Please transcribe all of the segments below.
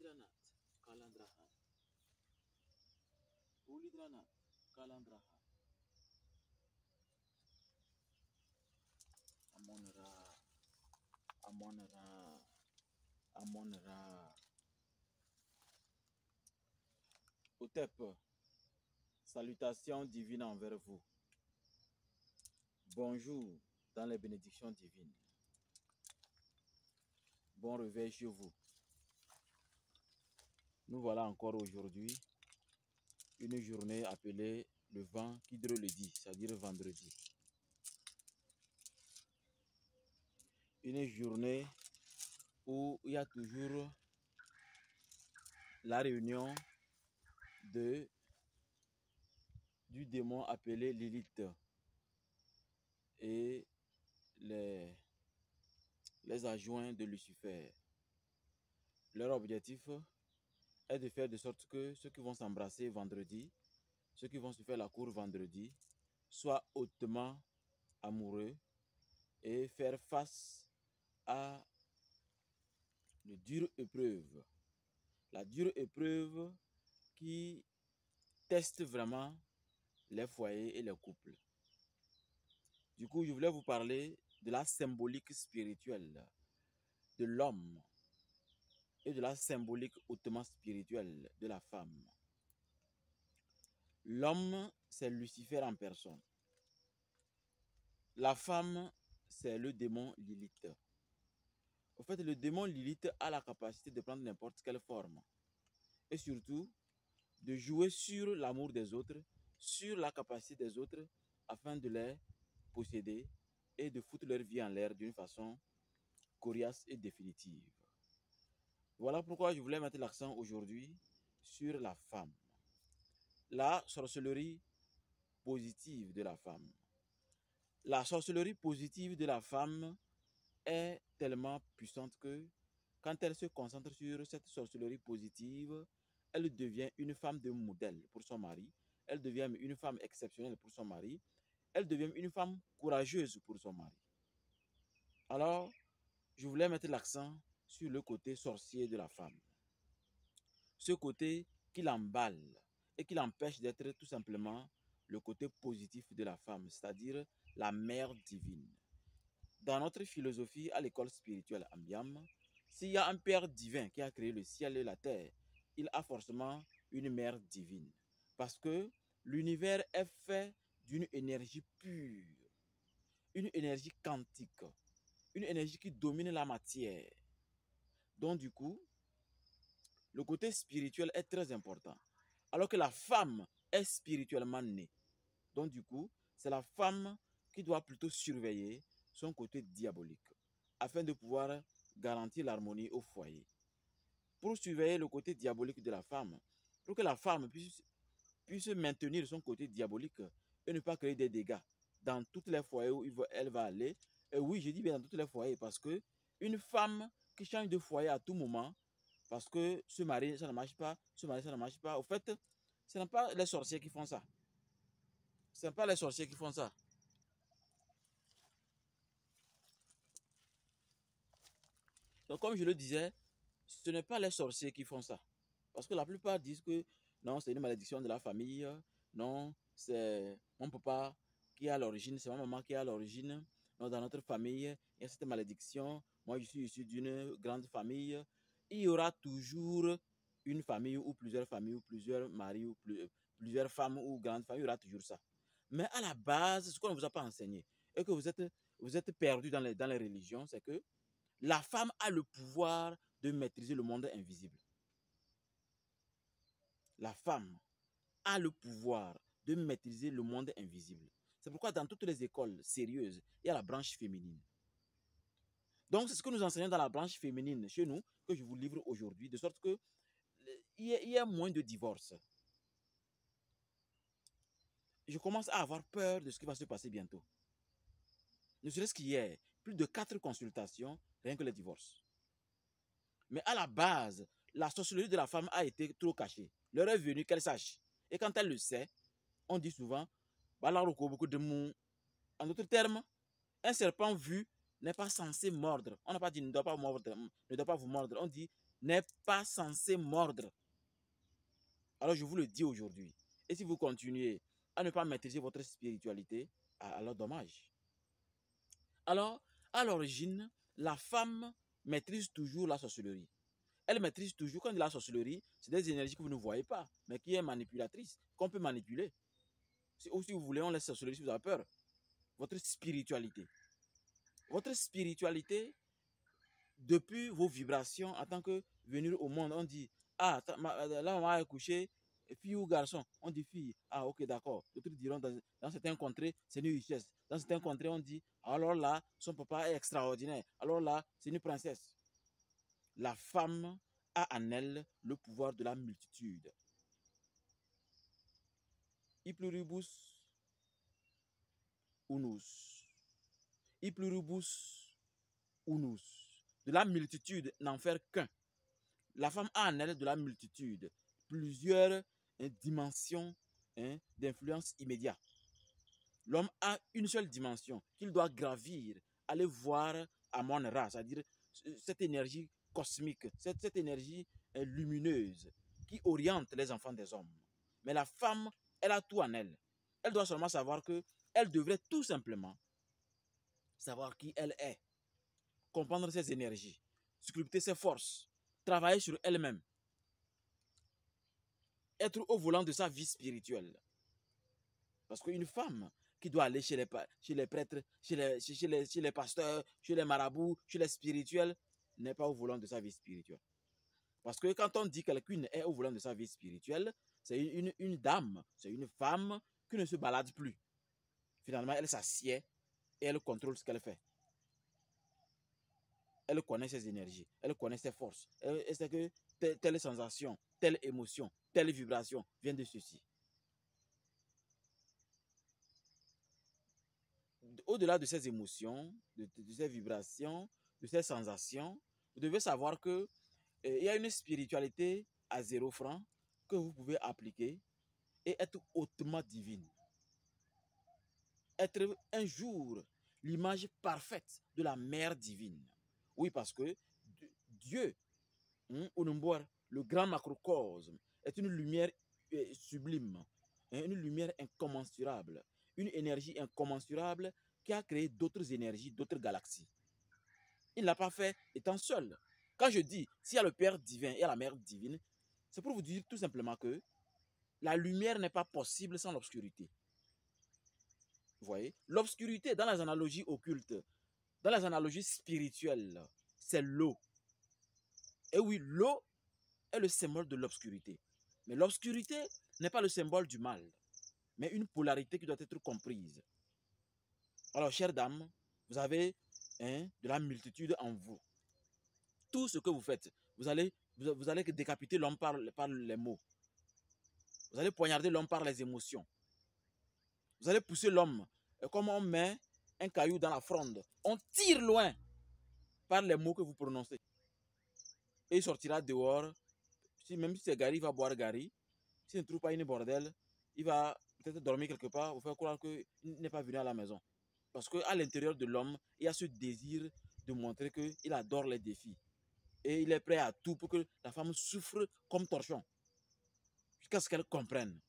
Polydranat Kalandraha. Polydranat Kalandraha. Amonra. Amonra. Amonra. Otep. Salutations divines envers vous. Bonjour dans les bénédictions divines. Bon réveil chez vous. Nous voilà encore aujourd'hui une journée appelée le vent qui dure le dit, c'est-à-dire vendredi. Une journée où il y a toujours la réunion du démon appelé Lilith et les adjoints de Lucifer. Leur objectif est de faire de sorte que ceux qui vont s'embrasser vendredi, ceux qui vont se faire la cour vendredi, soient hautement amoureux et faire face à une dure épreuve. La dure épreuve qui teste vraiment les foyers et les couples. Du coup, je voulais vous parler de la symbolique spirituelle de l'homme et de la symbolique hautement spirituelle de la femme. L'homme, c'est Lucifer en personne. La femme, c'est le démon Lilith. En fait, le démon Lilith a la capacité de prendre n'importe quelle forme. Et surtout, de jouer sur l'amour des autres, sur la capacité des autres, afin de les posséder et de foutre leur vie en l'air d'une façon coriace et définitive. Voilà pourquoi je voulais mettre l'accent aujourd'hui sur la femme. La sorcellerie positive de la femme. La sorcellerie positive de la femme est tellement puissante que quand elle se concentre sur cette sorcellerie positive, elle devient une femme de modèle pour son mari, elle devient une femme exceptionnelle pour son mari, elle devient une femme courageuse pour son mari. Alors, je voulais mettre l'accent sur le côté sorcier de la femme. Ce côté qui l'emballe et qui l'empêche d'être tout simplement le côté positif de la femme, c'est-à-dire la mère divine. Dans notre philosophie à l'école spirituelle Ambiam, s'il y a un Père divin qui a créé le ciel et la terre, il a forcément une mère divine. Parce que l'univers est fait d'une énergie pure, une énergie quantique, une énergie qui domine la matière. Donc du coup, le côté spirituel est très important. Alors que la femme est spirituellement née. Donc du coup, c'est la femme qui doit plutôt surveiller son côté diabolique afin de pouvoir garantir l'harmonie au foyer. Pour surveiller le côté diabolique de la femme, pour que la femme puisse maintenir son côté diabolique et ne pas créer des dégâts dans tous les foyers où elle va aller. Et oui, je dis bien dans tous les foyers parce que une femme qui change de foyer à tout moment, parce que ce mari, ça ne marche pas, ce mari, ça ne marche pas. Au fait, ce n'est pas les sorciers qui font ça. Ce n'est pas les sorciers qui font ça. Donc, comme je le disais, ce n'est pas les sorciers qui font ça. Parce que la plupart disent que non, c'est une malédiction de la famille. Non, c'est mon papa qui est à l'origine, c'est ma maman qui est à l'origine. Non, dans notre famille, il y a cette malédiction. Moi, je suis issu d'une grande famille. Il y aura toujours une famille ou plusieurs maris ou plusieurs femmes ou grandes familles. Il y aura toujours ça. Mais à la base, ce qu'on ne vous a pas enseigné et que vous êtes perdu dans les religions, c'est que la femme a le pouvoir de maîtriser le monde invisible. La femme a le pouvoir de maîtriser le monde invisible. C'est pourquoi dans toutes les écoles sérieuses, il y a la branche féminine. Donc c'est ce que nous enseignons dans la branche féminine chez nous, que je vous livre aujourd'hui, de sorte que il y a moins de divorces. Je commence à avoir peur de ce qui va se passer bientôt. Ne serait-ce qu'hier, plus de 4 consultations, rien que les divorces. Mais à la base, la sorcellerie de la femme a été trop cachée. L'heure est venue qu'elle sache. Et quand elle le sait, on dit souvent, en d'autres termes, un serpent vu n'est pas censé mordre. On n'a pas dit ne doit pas mordre, ne doit pas vous mordre. On dit n'est pas censé mordre. Alors je vous le dis aujourd'hui. Et si vous continuez à ne pas maîtriser votre spiritualité, alors dommage. Alors, à l'origine, la femme maîtrise toujours la sorcellerie. Elle maîtrise toujours, quand il y a la sorcellerie, c'est des énergies que vous ne voyez pas, mais qui est manipulatrice, qu'on peut manipuler. Ou si vous voulez, on laisse la sorcellerie si vous avez peur. Votre spiritualité. Votre spiritualité, depuis vos vibrations, en tant que venir au monde, on dit, ah, là, maman a couché, fille ou garçon, on dit fille. Ah, ok, d'accord. D'autres diront, dans certains contrées, c'est une richesse. Dans certains contrées, on dit, alors là, son papa est extraordinaire. Alors là, c'est une princesse. La femme a en elle le pouvoir de la multitude. I pluribus unus. I pluribus unus. De la multitude, n'en faire qu'un. La femme a en elle de la multitude plusieurs dimensions d'influence immédiate. L'homme a une seule dimension qu'il doit gravir, aller voir Amon-Ra, c'est-à-dire cette énergie cosmique, cette énergie lumineuse qui oriente les enfants des hommes. Mais la femme, elle a tout en elle. Elle doit seulement savoir qu'elle devrait tout simplement savoir qui elle est, comprendre ses énergies, sculpter ses forces, travailler sur elle-même, être au volant de sa vie spirituelle. Parce qu'une femme qui doit aller chez les prêtres, chez les pasteurs, chez les marabouts, chez les spirituels, n'est pas au volant de sa vie spirituelle. Parce que quand on dit quelqu'une est au volant de sa vie spirituelle, c'est une dame, c'est une femme qui ne se balade plus. Finalement, elle s'assied et elle contrôle ce qu'elle fait. Elle connaît ses énergies, elle connaît ses forces. Elle sait que telle sensation, telle émotion, telle vibration vient de ceci. Au-delà de ces émotions, de ces vibrations, de ces sensations, vous devez savoir que il y a une spiritualité à 0 franc que vous pouvez appliquer et être hautement divine. Être un jour l'image parfaite de la mère divine. Oui, parce que Dieu, le grand macrocosme, est une lumière sublime, une lumière incommensurable, une énergie incommensurable qui a créé d'autres énergies, d'autres galaxies. Il ne l'a pas fait étant seul. Quand je dis s'il y a le Père divin et la Mère divine, c'est pour vous dire tout simplement que la lumière n'est pas possible sans l'obscurité. Vous voyez, l'obscurité dans les analogies occultes, dans les analogies spirituelles, c'est l'eau. Et oui, l'eau est le symbole de l'obscurité. Mais l'obscurité n'est pas le symbole du mal, mais une polarité qui doit être comprise. Alors, chères dames, vous avez de la multitude en vous. Tout ce que vous faites, vous allez décapiter l'homme par les mots. Vous allez poignarder l'homme par les émotions. Vous allez pousser l'homme comme on met un caillou dans la fronde. On tire loin par les mots que vous prononcez. Et il sortira dehors. Même si c'est Gary, il va boire Gary. S'il ne trouve pas une bordel, il va peut-être dormir quelque part, vous faire croire qu'il n'est pas venu à la maison. Parce qu'à l'intérieur de l'homme, il y a ce désir de montrer qu'il adore les défis. Et il est prêt à tout pour que la femme souffre comme torchon. Jusqu'à ce qu'elle comprenne.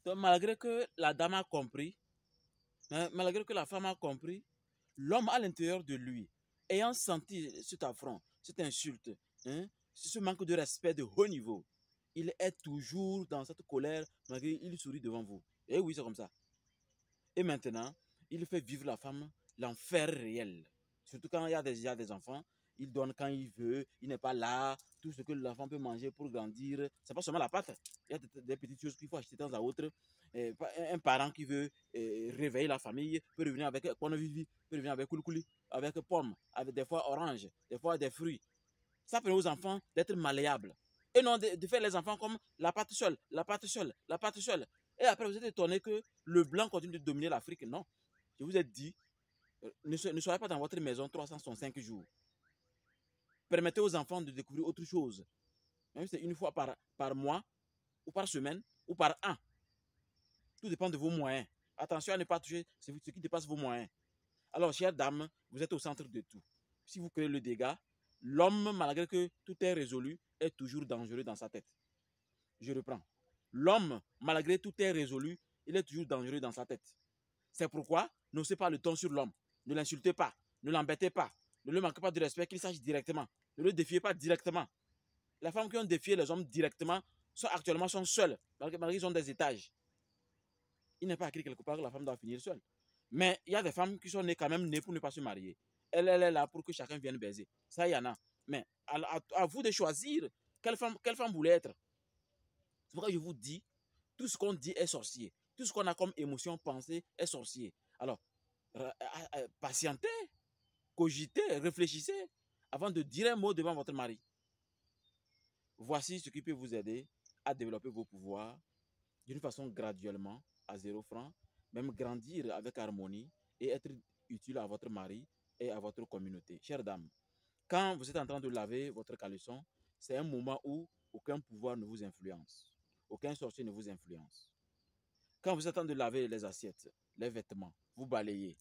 Donc, malgré que la dame a compris, malgré que la femme a compris, l'homme à l'intérieur de lui, ayant senti cet affront, cette insulte, ce manque de respect de haut niveau, il est toujours dans cette colère, malgré qu'il sourit devant vous. Et oui, c'est comme ça. Et maintenant, il fait vivre la femme l'enfer réel. Surtout quand il y a des enfants, il donne quand il veut, il n'est pas là, tout ce que l'enfant peut manger pour grandir, c'est pas seulement la pâte. Il y a des petites choses qu'il faut acheter de temps à autre. Un parent qui veut réveiller la famille peut revenir avec Konovivi, peut revenir avec Koulikouli, avec pommes, avec des fois oranges, des fois des fruits. Ça permet aux enfants d'être malléables. Et non de faire les enfants comme la pâte seule, la pâte seule, la pâte seule. Et après, vous êtes étonné que le blanc continue de dominer l'Afrique. Non. Je vous ai dit, ne soyez pas dans votre maison 365 jours. Permettez aux enfants de découvrir autre chose. Même si c'est une fois par mois, ou par semaine, ou par an. Tout dépend de vos moyens. Attention à ne pas toucher ce qui dépasse vos moyens. Alors, chère dame, vous êtes au centre de tout. Si vous créez le dégât, l'homme, malgré que tout est résolu, est toujours dangereux dans sa tête. Je reprends. L'homme, malgré tout est résolu, il est toujours dangereux dans sa tête. C'est pourquoi, n'osez pas le ton sur l'homme. Ne l'insultez pas. Ne l'embêtez pas. Ne lui manquez pas de respect, qu'il sache directement. Ne le défiez pas directement. Les femmes qui ont défié les hommes directement actuellement sont seules, malgré qu'ils ont des étages. Il n'est pas écrit quelque part que la femme doit finir seule. Mais il y a des femmes qui sont nées quand même nées pour ne pas se marier. Elle est là pour que chacun vienne baiser. Ça, il y en a. Mais à vous de choisir quelle femme vous voulez être. C'est pourquoi je vous dis, tout ce qu'on dit est sorcier. Tout ce qu'on a comme émotion, pensée est sorcier. Alors, patientez, cogitez, réfléchissez avant de dire un mot devant votre mari. Voici ce qui peut vous aider à développer vos pouvoirs d'une façon graduellement, à 0 francs, même grandir avec harmonie et être utile à votre mari et à votre communauté. Chère dame, quand vous êtes en train de laver votre caleçon, c'est un moment où aucun pouvoir ne vous influence. Aucun sorcier ne vous influence. Quand vous êtes en train de laver les assiettes, les vêtements, vous balayez,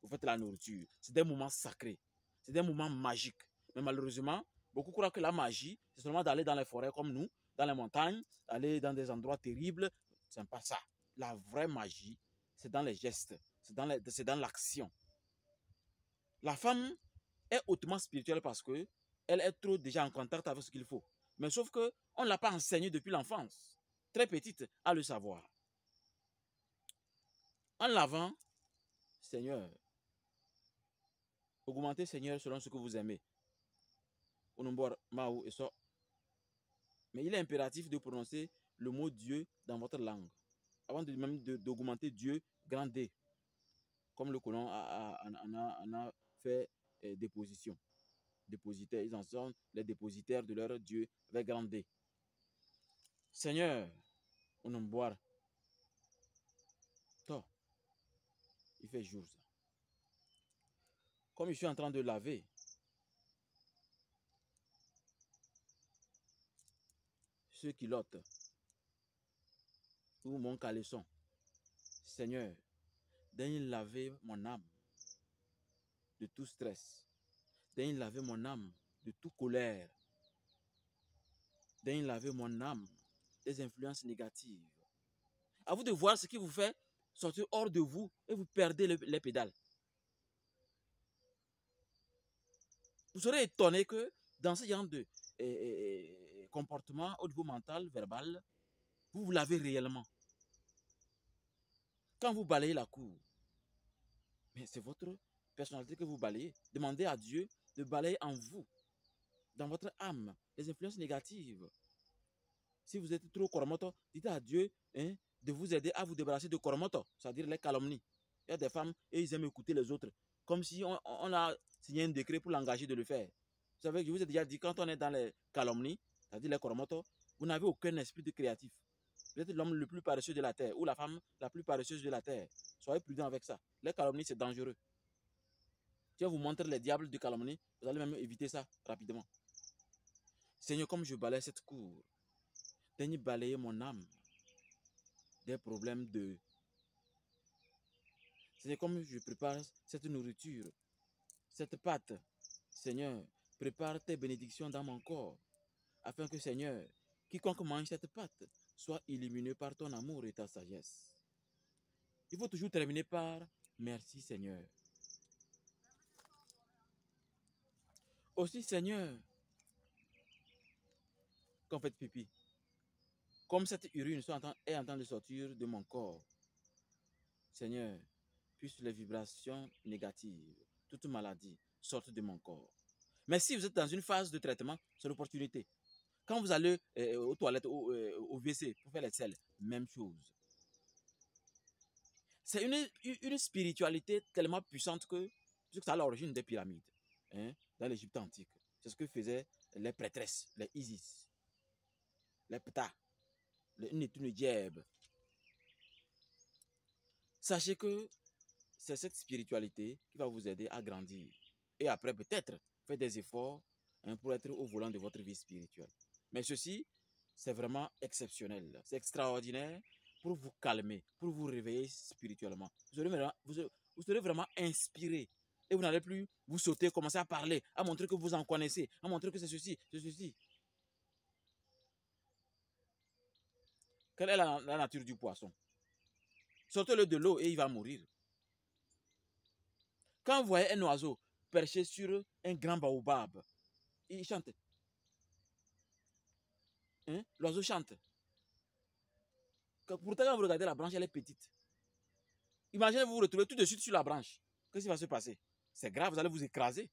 vous faites la nourriture, c'est des moments sacrés, c'est des moments magiques. Mais malheureusement, beaucoup croient que la magie, c'est seulement d'aller dans les forêts comme nous, dans les montagnes, aller dans des endroits terribles. Ce n'est pas ça. La vraie magie, c'est dans les gestes, c'est dans l'action. La femme est hautement spirituelle parce qu'elle est trop déjà en contact avec ce qu'il faut. Mais sauf qu'on ne l'a pas enseigné depuis l'enfance. Très petite, à le savoir. En lavant, Seigneur, augmentez Seigneur selon ce que vous aimez. Mais il est impératif de prononcer le mot Dieu dans votre langue. Avant même d'augmenter Dieu, grand D. Comme le colon en a fait déposition. Dépositaires, ils en sont les dépositaires de leur Dieu avec grand D. Seigneur, on en boire. Toi, il fait jour ça. Comme je suis en train de laver, ceux qui lottent, ou mon caleçon, Seigneur, daigne laver mon âme de tout stress. Daigne laver mon âme de toute colère. Daigne laver mon âme des influences négatives. À vous de voir ce qui vous fait sortir hors de vous et vous perdez les pédales. Vous serez étonné que dans ce genre de comportement au niveau mental, verbal, vous l'avez réellement. Quand vous balayez la cour, mais c'est votre personnalité que vous balayez. Demandez à Dieu de balayer en vous, dans votre âme, les influences négatives. Si vous êtes trop koromoto, dites à Dieu de vous aider à vous débarrasser de koromoto, c'est-à-dire les calomnies. Il y a des femmes et ils aiment écouter les autres, comme si on a signé un décret pour l'engager de le faire. Vous savez, je vous ai déjà dit, quand on est dans les calomnies, c'est-à-dire les koromoto, vous n'avez aucun esprit de créatif. Vous êtes l'homme le plus paresseux de la terre ou la femme la plus paresseuse de la terre. Soyez prudent avec ça. Les calomnies, c'est dangereux. Si on vous montre les diables de calomnie, vous allez même éviter ça rapidement. Seigneur, comme je balaye cette cour, daigne balayer mon âme des problèmes de... Seigneur, comme je prépare cette nourriture, cette pâte, Seigneur, prépare tes bénédictions dans mon corps, afin que, Seigneur, quiconque mange cette pâte soit illuminé par ton amour et ta sagesse. Il faut toujours terminer par merci, Seigneur. Aussi, Seigneur, quand faites pipi, comme cette urine est en train de sortir de mon corps, Seigneur, puisse les vibrations négatives, toute maladie, sortent de mon corps. Mais si vous êtes dans une phase de traitement, c'est l'opportunité. Quand vous allez aux toilettes, au WC, pour faire les selles, même chose. C'est une spiritualité tellement puissante que c'est à l'origine des pyramides, dans l'Égypte antique. C'est ce que faisaient les prêtresses, les Isis, les Ptah, les Nétunedjeb. Sachez que c'est cette spiritualité qui va vous aider à grandir. Et après, peut-être, faire des efforts pour être au volant de votre vie spirituelle. Mais ceci, c'est vraiment exceptionnel. C'est extraordinaire pour vous calmer, pour vous réveiller spirituellement. Vous serez vraiment inspiré. Et vous n'allez plus vous sauter, commencer à parler, à montrer que vous en connaissez, à montrer que c'est ceci, c'est ceci. Quelle est la nature du poisson? Sortez-le de l'eau et il va mourir. Quand vous voyez un oiseau perché sur un grand baobab, il chante. Hein? L'oiseau chante. Pourtant, quand vous regardez la branche, elle est petite. Imaginez vous vous retrouvez tout de suite sur la branche. Qu'est-ce qui va se passer? C'est grave, vous allez vous écraser.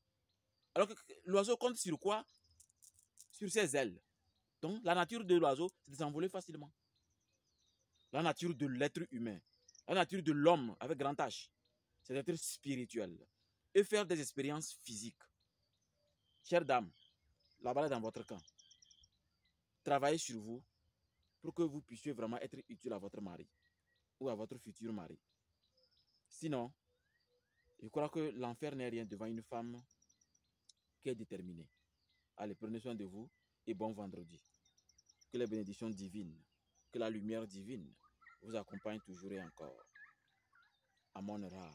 Alors que l'oiseau compte sur quoi? Sur ses ailes. Donc, la nature de l'oiseau, c'est de s'envoler facilement. La nature de l'être humain, la nature de l'homme avec grand H, c'est d'être spirituel et faire des expériences physiques. Chère dame, la balle est dans votre camp. Travaillez sur vous pour que vous puissiez vraiment être utile à votre mari ou à votre futur mari. Sinon, je crois que l'enfer n'est rien devant une femme qui est déterminée. Allez, prenez soin de vous et bon vendredi. Que les bénédictions divines, que la lumière divine vous accompagne toujours et encore. Amon Ra.